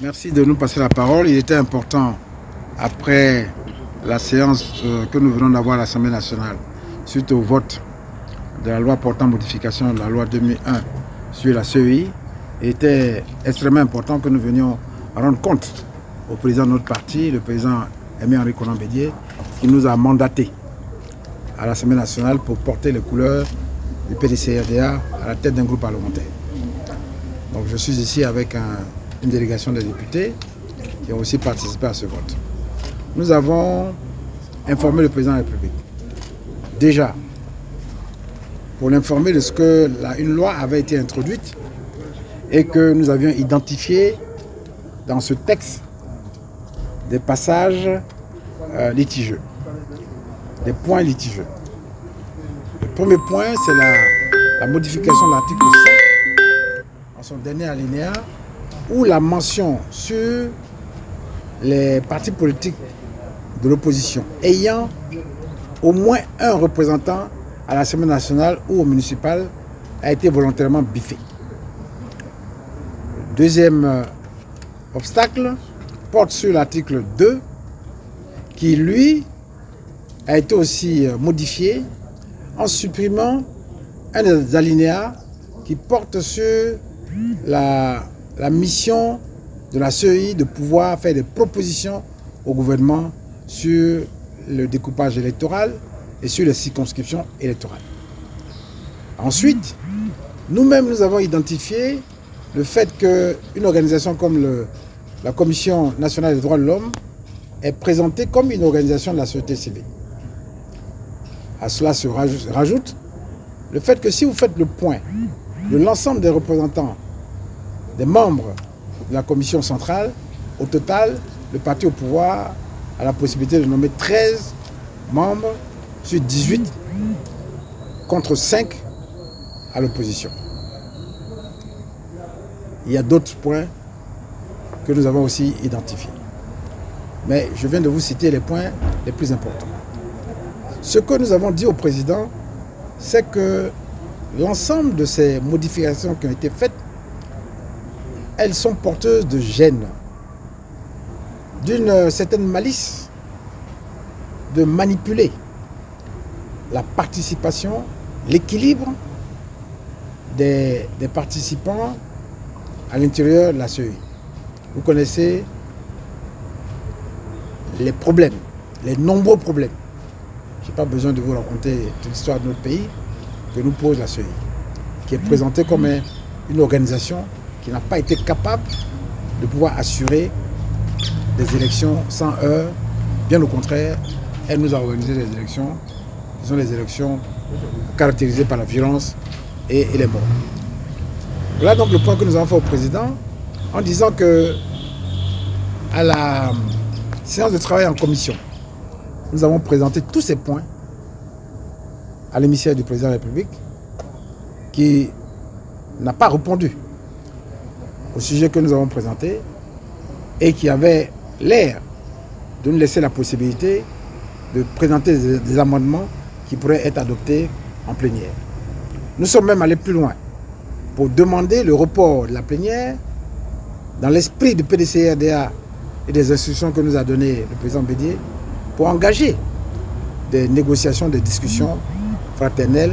Merci de nous passer la parole. Il était important, après la séance que nous venons d'avoir à l'Assemblée nationale, suite au vote de la loi portant modification de la loi 2001 sur la CEI, il était extrêmement important que nous venions rendre compte au président de notre parti, le président Aimé-Henri Konan Bédié, qui nous a mandaté à l'Assemblée nationale pour porter les couleurs du PDCRDA à la tête d'un groupe parlementaire. Donc je suis ici avec une délégation de députés qui ont aussi participé à ce vote. Nous avons informé le président de la République, déjà, pour l'informer de ce que une loi avait été introduite et que nous avions identifié dans ce texte des passages litigieux, des points litigieux. Le premier point, c'est la modification de l'article 5 en son dernier alinéa, où la mention sur les partis politiques de l'opposition ayant au moins un représentant à l'Assemblée nationale ou au municipal a été volontairement biffée. Le deuxième obstacle porte sur l'article 2 qui, lui, a été aussi modifié en supprimant un des alinéas qui porte sur la mission de la CEI de pouvoir faire des propositions au gouvernement sur le découpage électoral et sur les circonscriptions électorales. Ensuite, nous-mêmes, nous avons identifié le fait qu'une organisation comme la Commission nationale des droits de l'homme est présentée comme une organisation de la société civile. À cela se rajoute le fait que si vous faites le point de l'ensemble des représentants, des membres de la commission centrale, au total, le parti au pouvoir a la possibilité de nommer 13 membres sur 18 contre 5 à l'opposition. Il y a d'autres points que nous avons aussi identifiés. Mais je viens de vous citer les points les plus importants. Ce que nous avons dit au président, c'est que l'ensemble de ces modifications qui ont été faites, elles sont porteuses de gêne, d'une certaine malice de manipuler la participation, l'équilibre des participants à l'intérieur de la CEI. Vous connaissez les problèmes, les nombreux problèmes. Je n'ai pas besoin de vous raconter toute l'histoire de notre pays que nous pose la CEI, qui est présentée comme une organisation qui n'a pas été capable de pouvoir assurer des élections sans heurts. Bien au contraire, elle nous a organisé des élections qui sont des élections caractérisées par la violence et les morts. Voilà donc le point que nous avons fait au président en disant que à la séance de travail en commission, nous avons présenté tous ces points à l'émissaire du président de la République qui n'a pas répondu au sujet que nous avons présenté et qui avait l'air de nous laisser la possibilité de présenter des amendements qui pourraient être adoptés en plénière. Nous sommes même allés plus loin pour demander le report de la plénière dans l'esprit du PDCRDA et des instructions que nous a données le président Bédié pour engager des négociations, des discussions fraternelles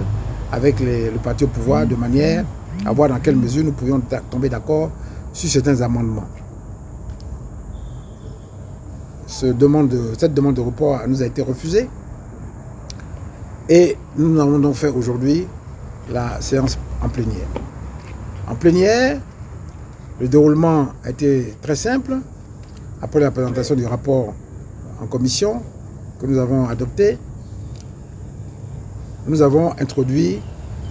avec le parti au pouvoir de manière à voir dans quelle mesure nous pouvions tomber d'accord sur certains amendements. Cette demande de report nous a été refusée et nous avons donc fait aujourd'hui la séance en plénière. En plénière, le déroulement a été très simple. Après la présentation du rapport en commission que nous avons adopté, nous avons introduit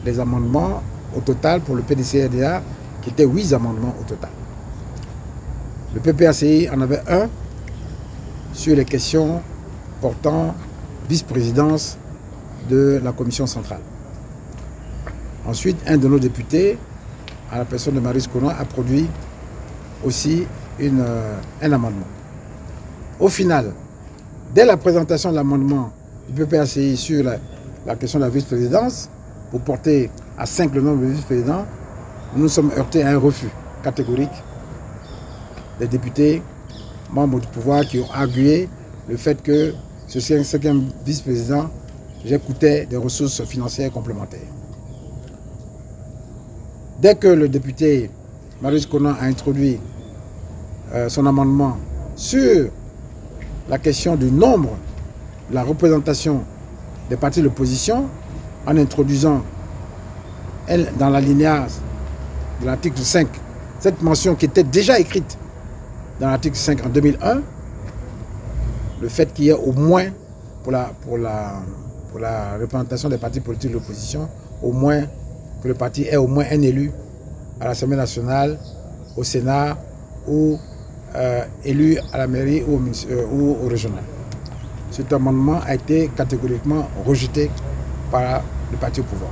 les amendements au total pour le PDCRDA, qui étaient 8 amendements au total. Le PPACI en avait un sur les questions portant vice-présidence de la commission centrale. Ensuite, un de nos députés, à la personne de Maryse Konan, a produit aussi un amendement. Au final, dès la présentation de l'amendement du PPACI sur la question de la vice-présidence, pour porter à 5 le nombre de vice-présidents, nous nous sommes heurtés à un refus catégorique des députés membres du pouvoir qui ont argué le fait que ce 5e vice-président coûtait des ressources financières complémentaires. Dès que le député Marius Conan a introduit son amendement sur la question du nombre, de la représentation des partis de l'opposition, en introduisant dans l'alinéa de l'article 5, cette mention qui était déjà écrite dans l'article 5 en 2001, le fait qu'il y ait au moins, pour la représentation des partis politiques de l'opposition, au moins que le parti ait au moins un élu à l'Assemblée nationale, au Sénat ou élu à la mairie ou au régional. Cet amendement a été catégoriquement rejeté par le parti au pouvoir.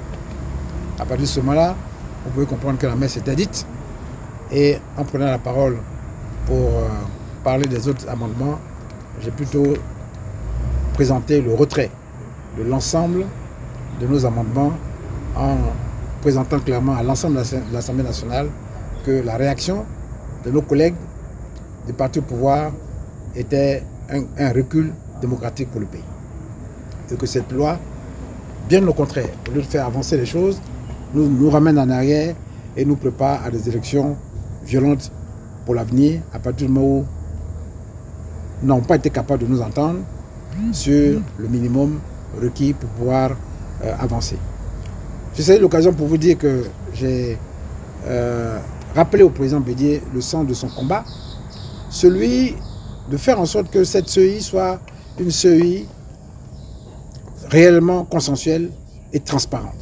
À partir de ce moment-là, vous pouvez comprendre que la messe était dite. Et en prenant la parole pour parler des autres amendements, j'ai plutôt présenté le retrait de l'ensemble de nos amendements en présentant clairement à l'ensemble de l'Assemblée nationale que la réaction de nos collègues du parti au pouvoir était un recul démocratique pour le pays. Et que cette loi, bien au contraire, au lieu de faire avancer les choses, nous ramène en arrière et nous prépare à des élections violentes pour l'avenir, à partir du moment où nous n'avons pas été capables de nous entendre sur le minimum requis pour pouvoir avancer. Je saisis l'occasion pour vous dire que j'ai rappelé au président Bédié le sens de son combat, celui de faire en sorte que cette CEI soit une CEI réellement consensuelle et transparente.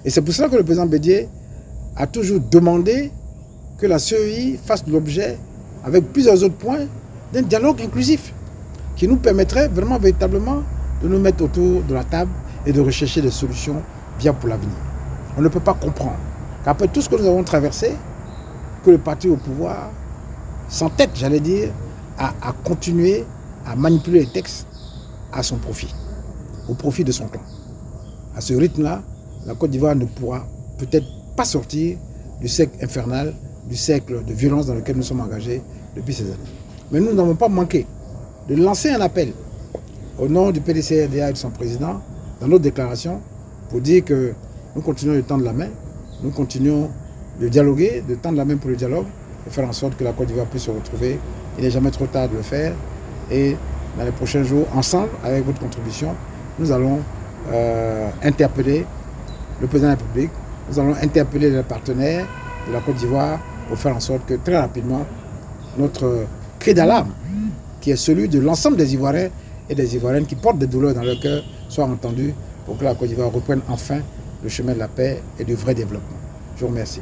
Et c'est pour cela que le président Bédié a toujours demandé que la CEI fasse l'objet, avec plusieurs autres points, d'un dialogue inclusif qui nous permettrait vraiment, véritablement, de nous mettre autour de la table et de rechercher des solutions bien pour l'avenir. On ne peut pas comprendre qu'après tout ce que nous avons traversé, que le parti au pouvoir s'entête, j'allais dire, à continuer à manipuler les textes à son profit, au profit de son clan. À ce rythme-là, la Côte d'Ivoire ne pourra peut-être pas sortir du cercle infernal, du cercle de violence dans lequel nous sommes engagés depuis ces années. Mais nous n'avons pas manqué de lancer un appel au nom du PDCRDA et de son président dans notre déclaration pour dire que nous continuons de tendre la main, nous continuons de dialoguer, de tendre la main pour le dialogue et faire en sorte que la Côte d'Ivoire puisse se retrouver. Il n'est jamais trop tard de le faire et dans les prochains jours, ensemble, avec votre contribution, nous allons interpeller le président de la République, nous allons interpeller les partenaires de la Côte d'Ivoire pour faire en sorte que très rapidement, notre cri d'alarme, qui est celui de l'ensemble des Ivoiriens et des Ivoiriennes qui portent des douleurs dans leur cœur, soit entendu pour que la Côte d'Ivoire reprenne enfin le chemin de la paix et du vrai développement. Je vous remercie.